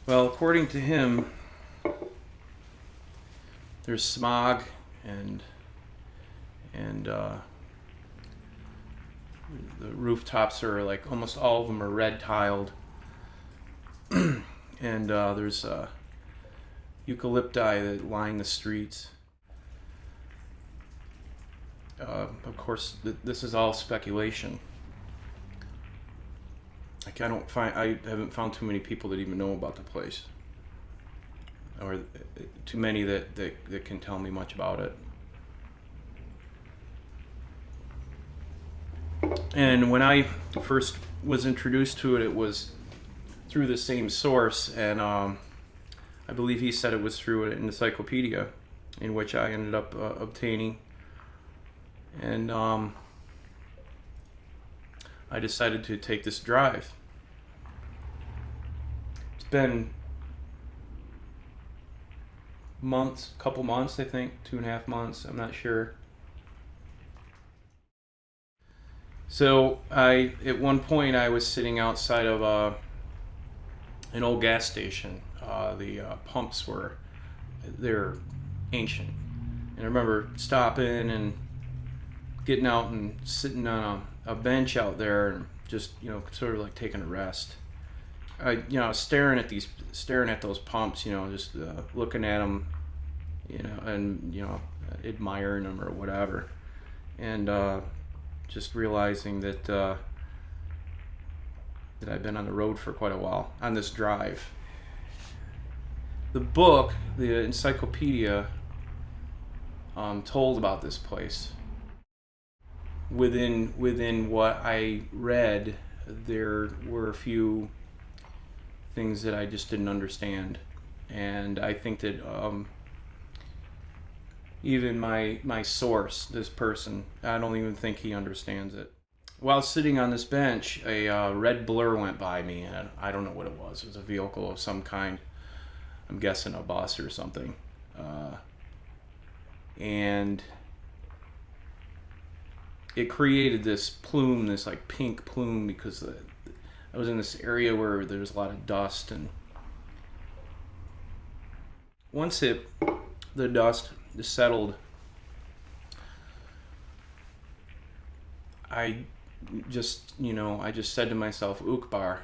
Well, according to him, there's smog and the rooftops are like almost all of them are red tiled, and there's eucalypti that line the streets. Of course, this is all speculation. Like I haven't found too many people that even know about the place, or too many that can tell me much about it. And when I first was introduced to it, it was through the same source, and I believe he said it was through an encyclopedia, in which I ended up obtaining. And I decided to take this drive. It's been couple months, I think, 2.5 months, I'm not sure. So at one point I was sitting outside of an old gas station. The pumps they're ancient. And I remember stopping and getting out and sitting on a bench out there and just, sort of like taking a rest. Staring at those pumps, just looking at them, and admiring them or whatever, and just realizing that I've been on the road for quite a while on this drive. The book, the encyclopedia, told about this place. Within what I read, there were a few things that I just didn't understand, and I think that even my source, this person, I don't even think he understands it. While sitting on this bench, a red blur went by me, and I don't know what it was. It was a vehicle of some kind. I'm guessing a bus or something. And it created this plume, this like pink plume, because I was in this area where there was a lot of dust, and once the dust settled, I just said to myself, Uqbar.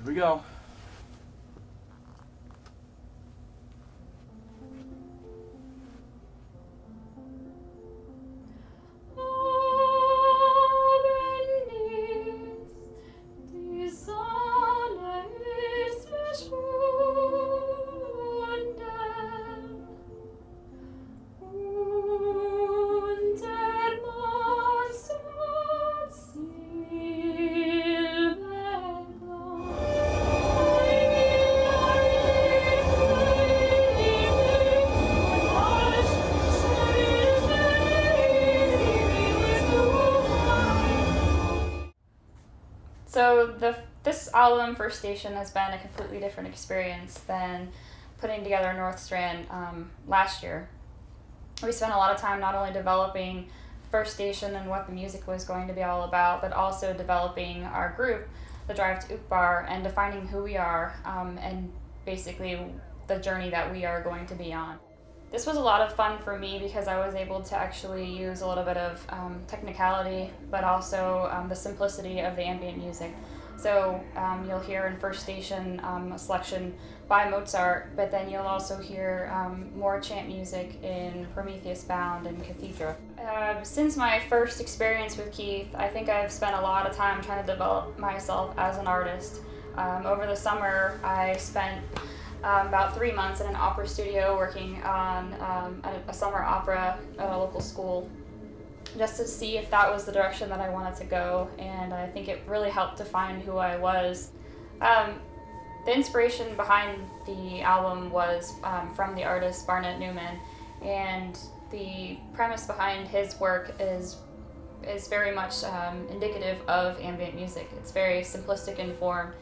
Here we go. So this album, First Station, has been a completely different experience than putting together North Strand last year. We spent a lot of time not only developing First Station and what the music was going to be all about, but also developing our group, The Drive to Uqbar, and defining who we are and basically the journey that we are going to be on. This was a lot of fun for me because I was able to actually use a little bit of technicality, but also the simplicity of the ambient music. So you'll hear in First Station a selection by Mozart, but then you'll also hear more chant music in Prometheus Bound and Cathedra. Since my first experience with Keith, I think I've spent a lot of time trying to develop myself as an artist. Over the summer, I spent about 3 months in an opera studio working on a summer opera at a local school. just to see if that was the direction that I wanted to go, and I think it really helped define who I was. The inspiration behind the album was from the artist Barnett Newman, and the premise behind his work is very much indicative of ambient music. It's very simplistic in form.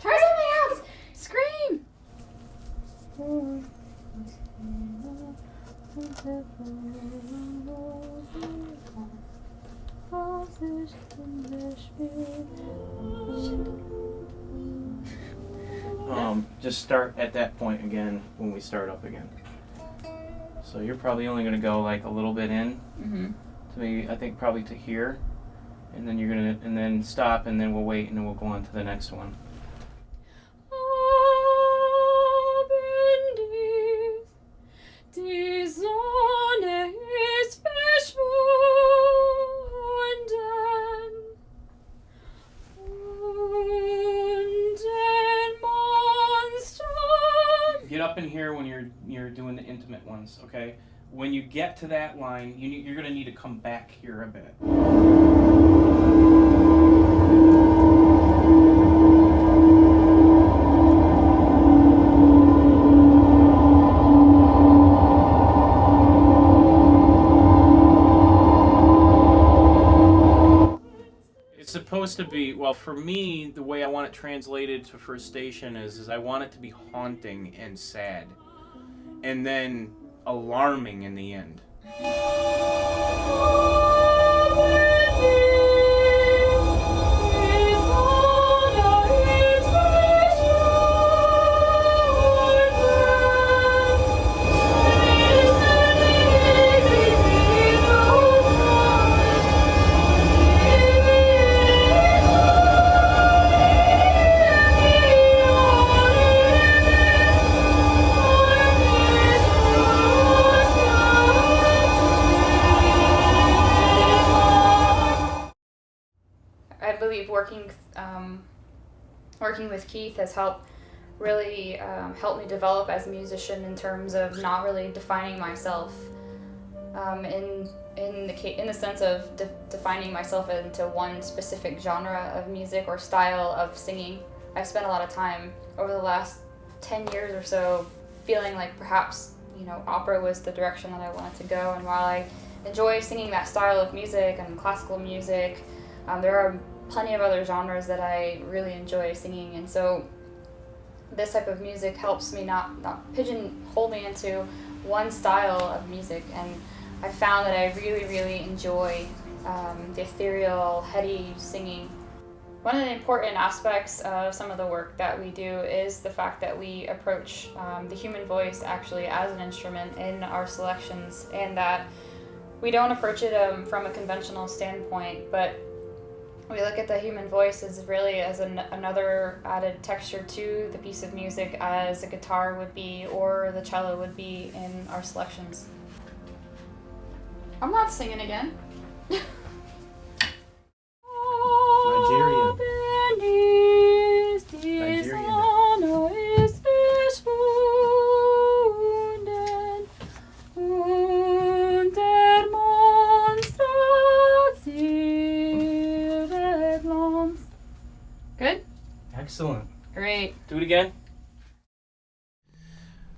Try something else! Scream! Just start at that point again when we start up again. So you're probably only going to go like a little bit in to maybe, I think probably to here, and then and then stop, and then we'll wait, and then we'll go on to the next one. Get up in here when you're doing the intimate ones, okay? When you get to that line, you're going to need to come back here a bit. It's supposed to be, well, for me, the way I want it translated to first station is I want it to be haunting and sad, and then alarming in the end. I believe working with Keith has helped really help me develop as a musician in terms of not really defining myself in the sense of defining myself into one specific genre of music or style of singing. I've spent a lot of time over the last 10 years or so feeling like perhaps opera was the direction that I wanted to go, and while I enjoy singing that style of music and classical music, there are plenty of other genres that I really enjoy singing, and so this type of music helps me not pigeonhole me into one style of music, and I found that I really enjoy the ethereal, heady singing. One of the important aspects of some of the work that we do is the fact that we approach the human voice actually as an instrument in our selections, and that we don't approach it from a conventional standpoint, but we look at the human voice as really as another added texture to the piece of music, as a guitar would be or the cello would be in our selections. I'm not singing again. Nigerian. Good? Excellent. Great. Do it again.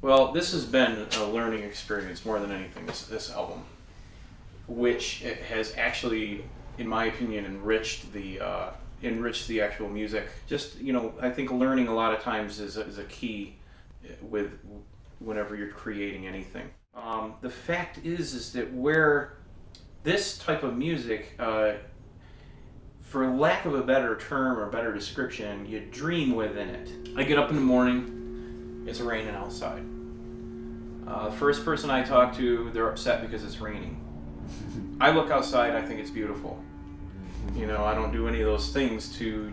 Well, this has been a learning experience more than anything, this album, which it has actually in my opinion, enriched the actual music. Just, you know, I think learning a lot of times is a key with whenever you're creating anything. The fact is that where this type of music, for lack of a better term or better description, you dream within it. I get up in the morning, it's raining outside. First person I talk to, they're upset because it's raining. I look outside, I think it's beautiful. You know, I don't do any of those things to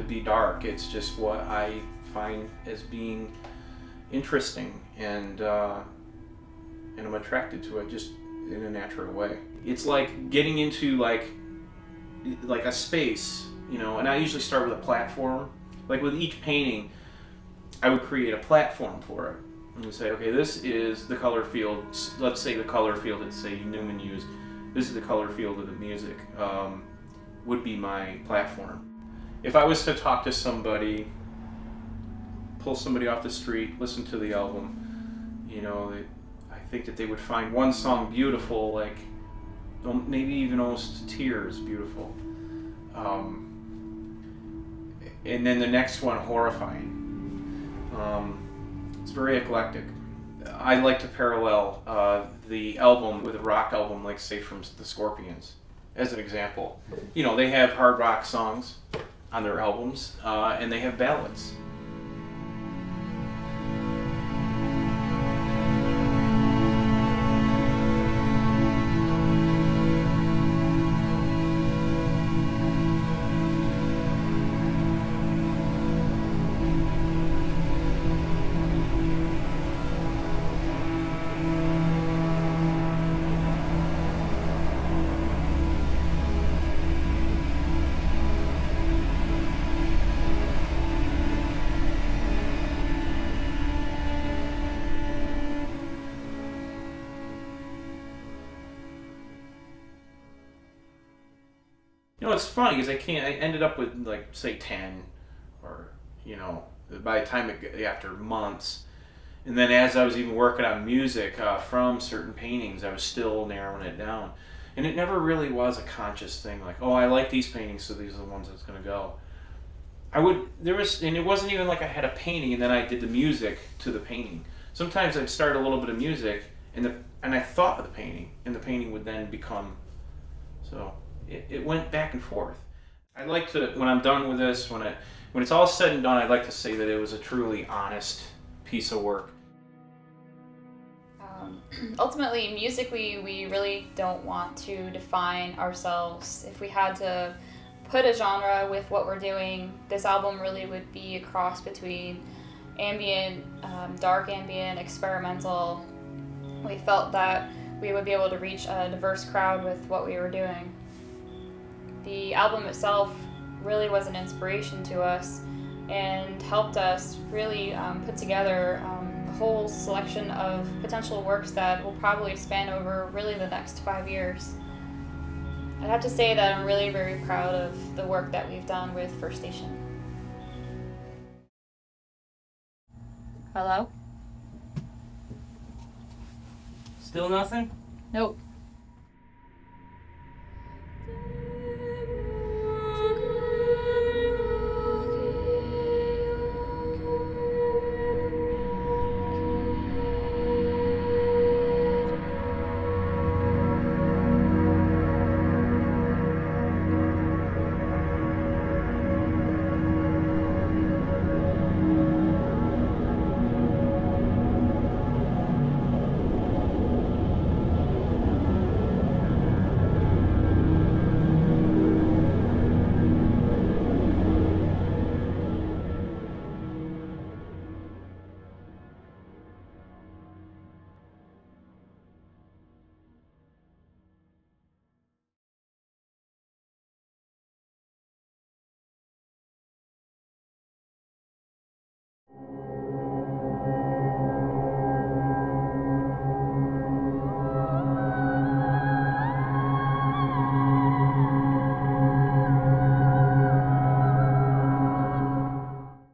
be dark. It's just what I find as being interesting, and I'm attracted to it just in a natural way. It's like getting into like a space, you know, and I usually start with a platform. Like with each painting, I would create a platform for it. And say, okay, this is the color field. Let's say the color field that say Newman used. This is the color field of the music. Would be my platform. If I was to talk to somebody, pull somebody off the street, listen to the album, you know, I think that they would find one song beautiful, like maybe even almost tears beautiful, and then the next one horrifying. It's very eclectic. I like to parallel the album with a rock album, like say from the Scorpions, as an example. You know, they have hard rock songs on their albums, and they have ballads. You know, it's funny because I ended up with like say 10, or you know, by the time after months, and then as I was even working on music from certain paintings, I was still narrowing it down, and it never really was a conscious thing. Like, oh, I like these paintings, so these are the ones that's gonna go. And it wasn't even like I had a painting and then I did the music to the painting. Sometimes I'd start a little bit of music and I thought of the painting, and the painting would then become so. It went back and forth. I'd like to, when I'm done with this, when it's all said and done, I'd like to say that it was a truly honest piece of work. Ultimately, musically, we really don't want to define ourselves. If we had to put a genre with what we're doing, this album really would be a cross between ambient, dark ambient, experimental. We felt that we would be able to reach a diverse crowd with what we were doing. The album itself really was an inspiration to us and helped us really put together a whole selection of potential works that will probably span over really the next 5 years. I'd have to say that I'm really very proud of the work that we've done with First Station. Hello? Still nothing? Nope.